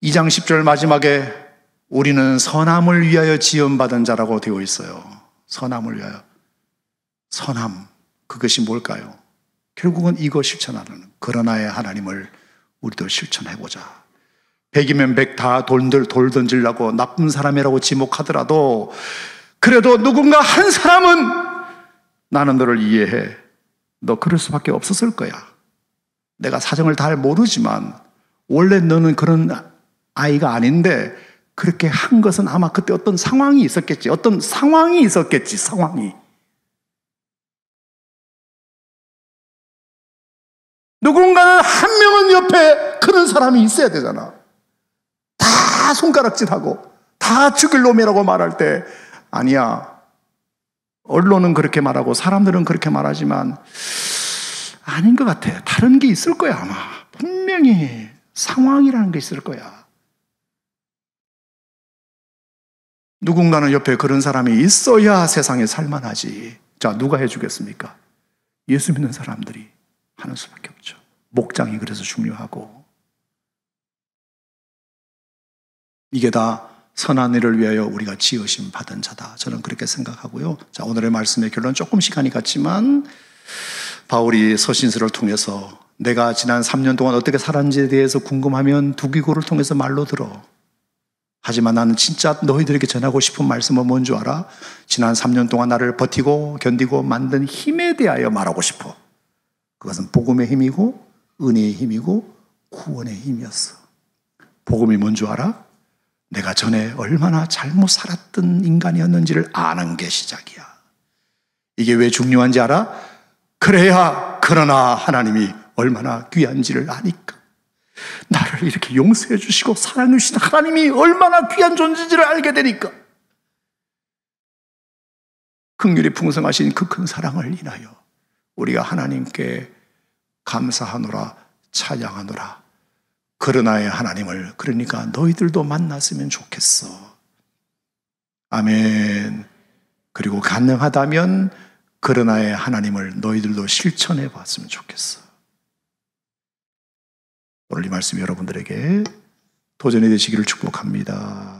Speaker 2: 2장 10절 마지막에 우리는 선함을 위하여 지음받은 자라고 되어 있어요. 선함을 위하여. 선함, 그것이 뭘까요? 결국은 이거 실천하는, 그러나의 하나님을 우리도 실천해보자. 100이면 100 다 돌 던지려고 나쁜 사람이라고 지목하더라도 그래도 누군가 한 사람은 나는 너를 이해해. 너 그럴 수밖에 없었을 거야. 내가 사정을 잘 모르지만 원래 너는 그런 아이가 아닌데 그렇게 한 것은 아마 그때 어떤 상황이 있었겠지. 어떤 상황이 있었겠지. 상황이. 누군가는 한 명은 옆에 그런 사람이 있어야 되잖아. 다 손가락질하고 다 죽일 놈이라고 말할 때 아니야. 언론은 그렇게 말하고 사람들은 그렇게 말하지만 아닌 것 같아. 다른 게 있을 거야 아마. 분명히 상황이라는 게 있을 거야. 누군가는 옆에 그런 사람이 있어야 세상에 살만하지. 자, 누가 해주겠습니까? 예수 믿는 사람들이 하는 수밖에 없죠. 목장이 그래서 중요하고, 이게 다 선한 일을 위하여 우리가 지으심 받은 자다. 저는 그렇게 생각하고요. 자, 오늘의 말씀의 결론 조금 시간이 갔지만 바울이 서신서를 통해서 내가 지난 3년 동안 어떻게 살았는지에 대해서 궁금하면 두기고를 통해서 말로 들어. 하지만 나는 진짜 너희들에게 전하고 싶은 말씀은 뭔 줄 알아? 지난 3년 동안 나를 버티고 견디고 만든 힘에 대하여 말하고 싶어. 그것은 복음의 힘이고 은혜의 힘이고 구원의 힘이었어. 복음이 뭔 줄 알아? 내가 전에 얼마나 잘못 살았던 인간이었는지를 아는 게 시작이야. 이게 왜 중요한지 알아? 그래야 그러나 하나님이 얼마나 귀한지를 아니까. 나를 이렇게 용서해 주시고 사랑해 주신 하나님이 얼마나 귀한 존재인지를 알게 되니까. 긍휼이 풍성하신 그 큰 사랑을 인하여 우리가 하나님께 감사하노라, 찬양하노라. 그러나의 하나님을, 그러니까 너희들도 만났으면 좋겠어. 아멘. 그리고 가능하다면 그러나의 하나님을 너희들도 실천해 봤으면 좋겠어. 오늘 이 말씀이 여러분들에게 도전이 되시기를 축복합니다.